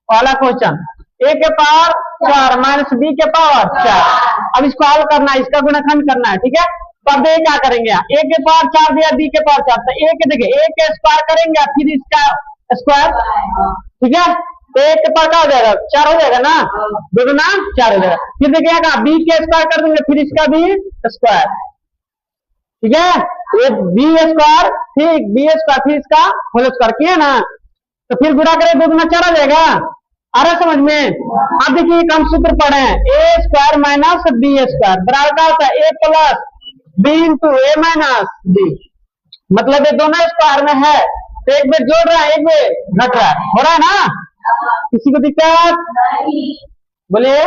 वाला क्वेश्चन। ए के power 4 minus B के पावर 4। अब इसको हल करना है, इसका गुणनखंड करना है, ठीक है। तो अब ये क्या करेंगे, ए के पावर 4 दिया, बी के पावर 4, तो ए के देखिए ए के स्क्वायर करेंगे फिर इसका स्क्वायर, ठीक है। तो एक के पावर क्या हो जाएगा 4 हो जाएगा ना, 2 गुना 4 हो जाएगा। फिर देखिएगा बी के स्क्वायर कर देंगे फिर इसका भी स्क्वायर, ठीक है। ये बी स्क्वायर ठीक, बी स्क्वायर फिर इसका होल स्क्वायर किया ना, तो फिर गुणा करें 2 गुना 4 आ जाएगा। आ रहा समझ में। अब देखिए हम सूत्र पढ़े हैं, ए स्क्वायर माइनस बी स्क्वायर बराबर क्या होता है, ए plus B into A minus B. मतलब ये दोनों स्क्वायर में है, तो एक बेर जोड़ रहा है एक बेर घट रहा है, हो रहा है ना, किसी को दिक्कत बोलिए।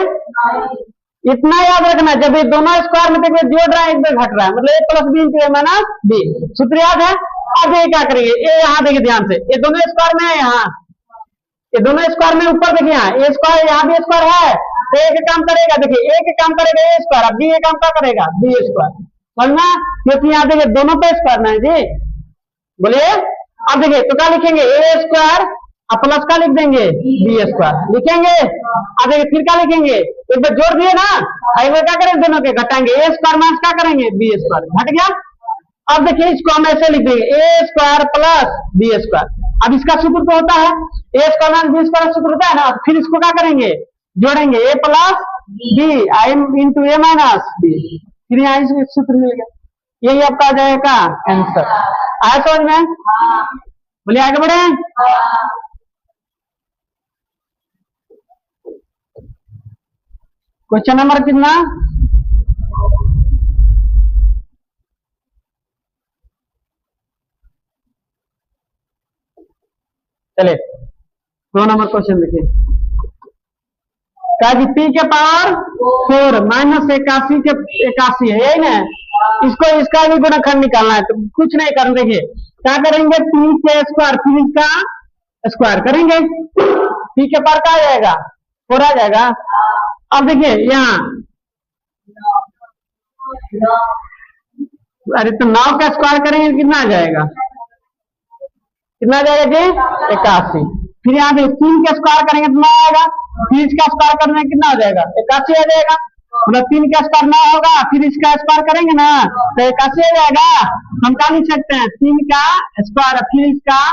इतना याद रखना, जब ये दोनों स्क्वायर में एक बेर जोड़ रहा है एक बेर घट रहा है, मतलब ए plus B into A minus B, सूत्र याद है। अब ये क्या करेंगे, ए यहाँ देखिए ध्यान से, ये दोनों स्क्वायर में है, यहाँ ये दोनों स्क्वायर में ऊपर देखिए यहाँ ए स्क्वायर, यहाँ भी स्क्वायर है, तो एक काम करेगा देखिए, एक काम करेगा ए स्क्वायर, बी एक काम क्या करेगा बी स्क्वायर, समझना। क्योंकि यहाँ देखिए दोनों पे स्क्वायर ना है जी, बोलिए। अब देखिए तो क्या लिखेंगे, ए स्क्वायर अब प्लस का लिख देंगे बी स्क्वायर लिखेंगे। अब देखिए फिर क्या लिखेंगे, एक बार जोड़ दिए ना, एक बार क्या करेंगे दोनों के घटाएंगे, ए स्क्वायर माइनस क्या करेंगे बी स्क्वायर, घट गया। अब देखिए इसको हम ऐसे लिख देंगे, A square plus B square. अब इसका सूत्र तो होता है A square minus B square सूत्र होता है ना, फिर इसको क्या करेंगे जोड़ेंगे, ए प्लस बी आई इंटू ए माइनस बी, फिर यहाँ इसको सूत्र मिल गया। यही आपका आ जाएगा आंसर। आया समझ में, बोलिए आगे बढ़े। क्वेश्चन नंबर कितना, चले 2 नंबर क्वेश्चन देखिए। क्या कि पी के पावर 4 माइनस 81 के 81 है, यही ना, इसको इसका भी गुणनखंड निकालना है, तो कुछ नहीं करना, देखिए क्या करेंगे, पी के स्क्वायर फिर इसका स्क्वायर करेंगे, पी के पावर क्या आ जाएगा 4 आ जाएगा। अब देखिए यहाँ अरे तो 9 का स्क्वायर करेंगे कितना आ जाएगा, कितना आ जाएगा जी 81। फिर यहाँ पे 3 का स्क्वायर करेंगे तो 9 आएगा, फिर इसका स्क्वायर करने कितना हो जाएगा 81 आ जाएगा। मतलब 3 का स्क्वायर 9 होगा, फिर इसका स्क्वायर करेंगे ना तो 81 आ जाएगा। हम क्या लिख सकते हैं, 3 का स्क्वायर फिर इसका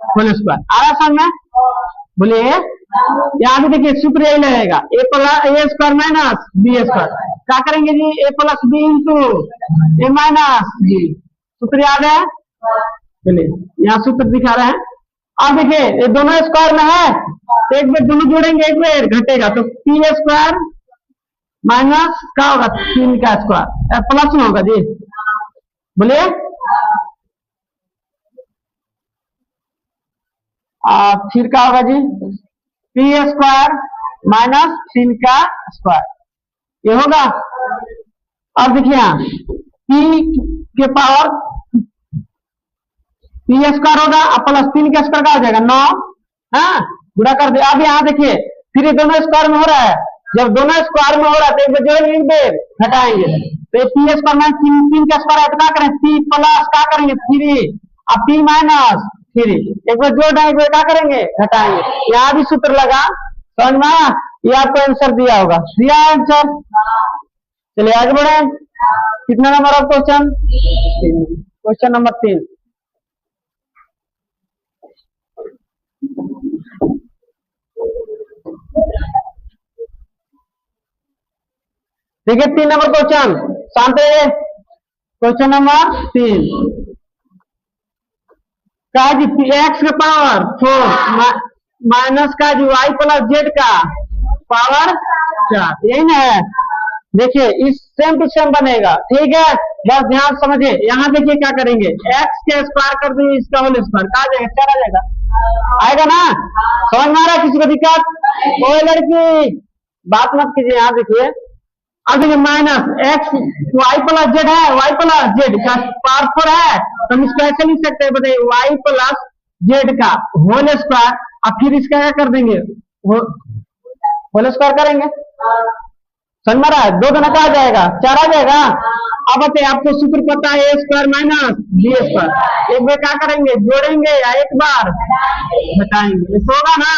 होल स्क्वायर। आ रहा समझ में, बोलिए। यहाँ पे देखिए सूत्र यही रहेगा, ए प्लस ए स्क्वायर माइनस बी स्क्वायर, क्या करेंगे जी ए plus B into A minus B, सूत्र याद है। चलिए यहाँ सूत्र दिखा रहे हैं। अब देखिए ये दोनों स्क्वायर में है, तो एक बार दोनों जोड़ेंगे एक बार घटेगा, तो पी स्क्वायर माइनस क्या होगा 3 का स्क्वायर प्लस में होगा जी, बोलिए। फिर क्या होगा जी पी स्क्वायर माइनस 3 का स्क्वायर, ये होगा। अब देखिए यहाँ पी के पावर पी स्क्वायर होगा और प्लस 3 का स्क्वायर का हो जाएगा 9, हाँ गुणा कर दे। अब यहाँ देखिए फिर ये दोनों स्क्वायर में हो रहा है, जब दोनों स्क्वायर में हो रहा है तो एक बार जोड़ेंगे एक बार घटाएंगे, तो पी स्क्वायर माइनस 3 का स्क्वायर है तो क्या करें पी प्लस क्या करेंगे 3 और पी माइनस 3, एक बार जोड़ देंगे एक बार क्या करेंगे घटाएंगे। यहाँ भी सूत्र लगा, समझ में, ये आपको आंसर दिया होगा, दिया आंसर। चलिए आगे बढ़े। कितना number of question, question number 3। ठीक है 3 नंबर क्वेश्चन, शांत रहिए। क्वेश्चन नंबर 3 का जी एक्स का पावर 4 माइनस का जी वाई प्लस जेड का पावर 4, यही ना है। देखिए इस सेम टू सेम बनेगा, ठीक है, बस ध्यान समझिए। यहाँ देखिए क्या करेंगे, एक्स के स्क्वायर कर देंगे इसका होल स्क्वायर, क्या आ जाएगा 4 आ जाएगा, आएगा ना, समझ में आ रहा है किसी को दिक्कत, कोई लड़की बात मत कीजिए। यहाँ देखिए अब देखिए minus x y plus z है, वाई प्लस जेड का पावर 4 है, तो हम इसको ऐसे लिख सकते हैं, बताइए वाई प्लस जेड का होल स्क्वायर, और फिर इसका क्या कर देंगे होल स्क्वायर करेंगे, समझ में रहा है। 2 गुना का आ जाएगा 4 आ जाएगा। अब बताइए आपको सूत्र पता है A square minus B square, एक बार क्या करेंगे जोड़ेंगे या एक बार घटाएंगे, होगा ना।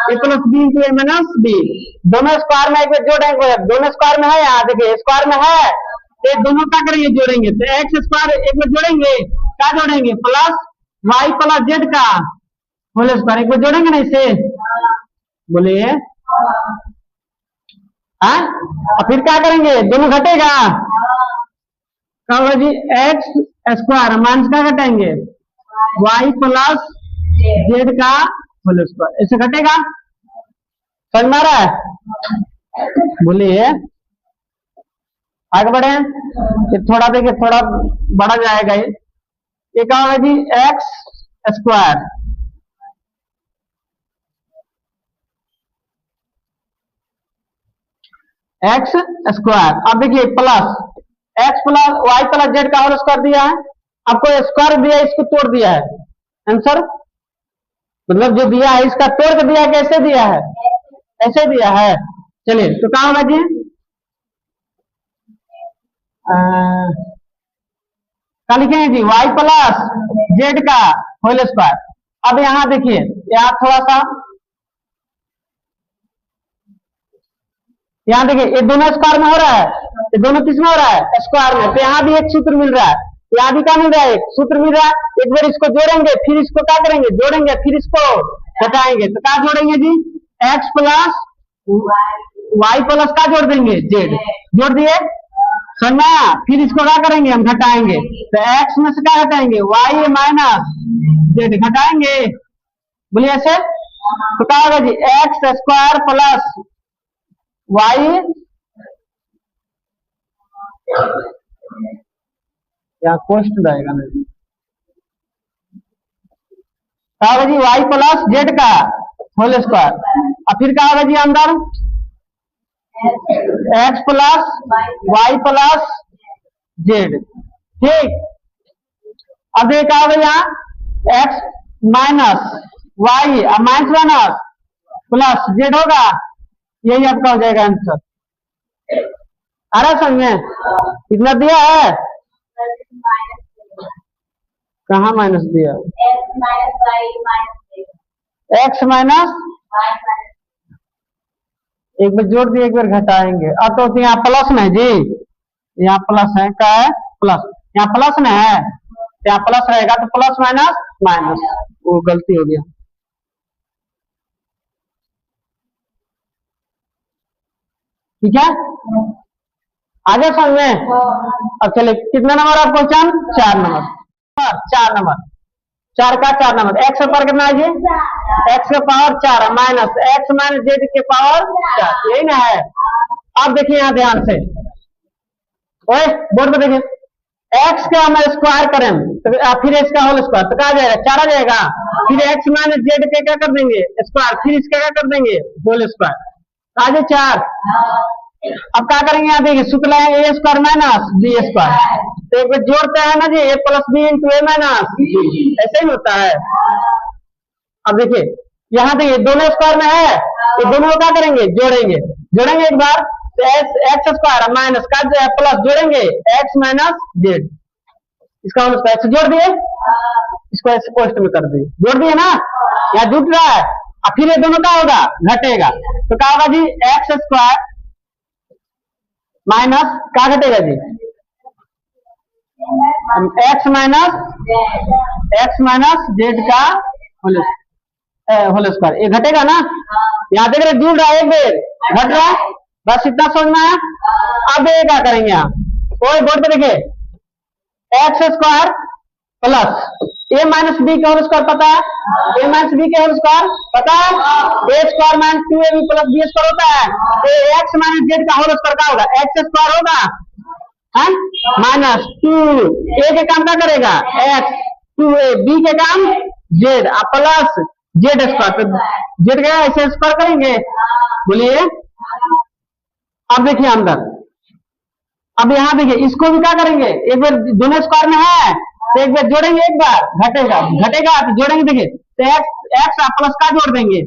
ए plus B into A minus B. दोनों स्क्वायर में एक बार जोड़ेंगे, दोनों स्क्वायर में है, यहाँ देखिए स्क्वायर में है, तो दोनों क्या करेंगे जोड़ेंगे, तो एक्स स्क्वायर एक बार जोड़ेंगे, क्या जोड़ेंगे प्लस वाई प्लस जेड का होल स्क्वायर एक बार जोड़ेंगे ना इसे, बोलिए हाँ। और फिर क्या करेंगे, दोनों घटेगा, क्या होगा जी एक्स स्क्वायर माइनस क्या घटाएंगे वाई प्लस जेड का होल स्क्वायर, ऐसे घटेगा, समझ में आ रहा है, बोलिए आगे बढ़े। ये थोड़ा देखिए थोड़ा बढ़ा जाएगा, ये क्या होगा जी एक्स स्क्वायर एक्स स्क्वायर, अब देखिए plus x plus y plus z का होल स्क्वायर दिया है, आपको स्क्वायर दिया है, इसको तोड़ दिया है, आंसर मतलब जो दिया है इसका तोड़ के दिया है, कैसे दिया है, ऐसे दिया है। चलिए तो कहाँ होगा जी, क्या लिखेंगे जी वाई प्लस जेड का होल स्क्वायर। अब यहाँ देखिए यहाँ थोड़ा सा, यहाँ देखिए ये दोनों स्क्वायर में हो रहा है, ये दोनों किस में हो रहा है स्क्वायर में, तो यहाँ भी एक सूत्र मिल रहा है, यहाँ भी क्या मिल रहा है एक सूत्र मिल रहा है, एक बार इसको जोड़ेंगे फिर इसको क्या करेंगे जोड़ेंगे फिर इसको घटाएंगे, तो क्या जोड़ेंगे जी एक्स प्लस वाई प्लस का जोड़ देंगे जेड, जोड़ दिए समझा, फिर इसको क्या करेंगे हम घटाएंगे, तो एक्स में से क्या घटाएंगे वाई माइनस जेड घटाएंगे, बोलिए ऐसे, तो क्या होगा जी एक्स स्क्वायर प्लस वाई या कोष्ट रहेगा नहीं, क्या होगा जी वाई प्लस जेड का होल स्क्वायर, और फिर क्या होगा जी अंदर x plus y plus z, ठीक। अब ये क्या होगा यहाँ x minus y minus minus plus z होगा, यही आपका हो जाएगा आंसर, आ रहा समझ में, कितना दिया है, कहाँ माइनस दिया, एक्स माइनस एक बार जोड़ दिए एक बार घटाएंगे, अब तो यहाँ प्लस में जी, यहाँ प्लस है, क्या है प्लस, यहाँ प्लस में है, यहाँ प्लस रहेगा तो प्लस माइनस माइनस, वो गलती हो गया, ठीक है आगे समझ में। अब चले कितना नंबर आप क्वेश्चन 4 नंबर, 4 नंबर 4 का 4 नंबर, एक्स पर कितना है जी एक्स का power 4 minus x minus Z के पावर 4, यही ना है। अब देखिए यहाँ ध्यान से, ओए बोर्ड पे देखिए, एक्स का हम स्क्वायर करें तो फिर इसका होल स्क्वायर तो क्या आ जाएगा 4 आ जाएगा, फिर एक्स माइनस जेड के क्या कर देंगे स्क्वायर, फिर इसका क्या कर देंगे होल स्क्वायर, आगे 4। अब क्या करेंगे यहाँ देखिए सूत्र लाएंगे ए स्क्वायर माइनस बी स्क्वायर, तो एक बार जोड़ते हैं ना जी ए plus B into A minus B, ऐसे ही होता है। अब देखिए यहाँ देखिए दोनों स्क्वायर में है, तो दोनों को क्या करेंगे जोड़ेंगे, जोड़ेंगे एक बार तो एक्स स्क्वायर माइनस का प्लस जोड़ेंगे एक्स माइनस जेड, इसका होल स्क्वायर से जोड़ दिए, इसको ऐसे पोस्ट में कर दिए, जोड़ दिए ना, यहाँ जुट रहा है, और फिर ये दोनों का होगा घटेगा, तो क्या होगा जी एक्स स्क्वायर माइनस क्या घटेगा जी एक्स माइनस जेड का होल स्क्वायर, ये घटेगा ना, यहाँ देख रहे जुड़ रहा है एक बेर घट रहा है, बस इतना समझना है। अब ये क्या करेंगे यहाँ कोई बोर्ड पे देखिए X square plus A minus B का होल स्क्वायर पता है, ए माइनस बी के होल स्क्वायर पता है, A square minus 2ab plus B square होता है, तो एक्स माइनस जेड का होल स्क्वायर क्या होगा एक्स स्क्वायर होगा माइनस 2 ए के काम क्या करेगा एक्स, 2a बी के काम जेड प्लस जेड स्क्वायर, तो जेड का ऐसे स्क्वायर करेंगे, बोलिए। अब देखिए अंदर, अब यहाँ देखिए इसको भी क्या करेंगे एक बार दोनों स्क्वायर में है तो एक बार जोड़ेंगे, एक बार घटेगा घटेगा तो जोड़ेंगे, देखिए तो एक्स प्लस का जोड़ देंगे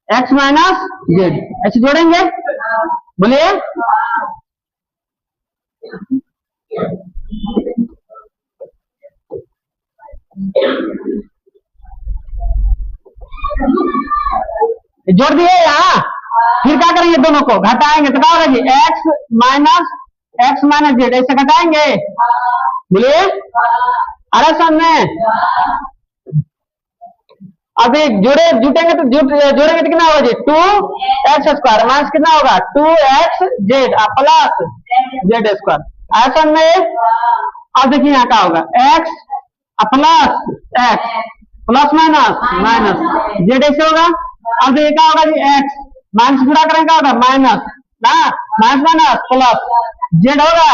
एक्स माइनस जेड, ऐसे जोड़ेंगे, बोलिए। जोड़ दिए यहाँ। फिर क्या करेंगे, दोनों को घटाएंगे तो क्या होगा जी, एक्स माइनस जेड, ऐसे घटाएंगे, बोलिए आ रहा सामने। अभी जुटेंगे तो जोड़ेंगे तो कितना होगा जी, 2x² माइनस कितना होगा 2xz प्लस जेड स्क्वायर, ऐसा में। अब देखिए यहाँ क्या होगा, x प्लस माइनस जेड ऐसे होगा। अब देखिए क्या होगा जी, x माइनस पूरा करेंगे क्या होगा, माइनस ना, माइनस प्लस जेड होगा।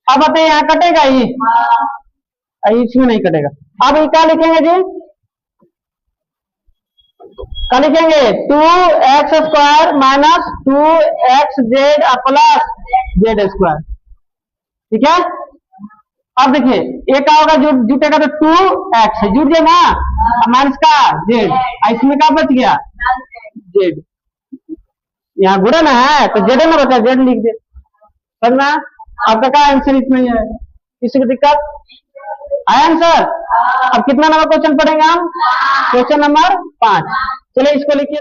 अब बताइए यहाँ कटेगा ही, इसमें नहीं कटेगा। अब ये क्या लिखेंगे जी, क्या लिखेंगे, 2x² minus 2xz plus Z square, ठीक है। अब देखिए एक क्या होगा, जुटेगा तो 2x जुट गया ना, माइनस का जेड, इसमें क्या बच गया, जेड। यहाँ गुणा ना है तो जेड ना बचा, जेड लिख दे, समझना। आपका क्या आंसर इसमें है, किसी को दिक्कत आया आंसर। अब कितना नंबर क्वेश्चन पढ़ेंगे हम, क्वेश्चन नंबर 5। चलिए इसको लिखिए।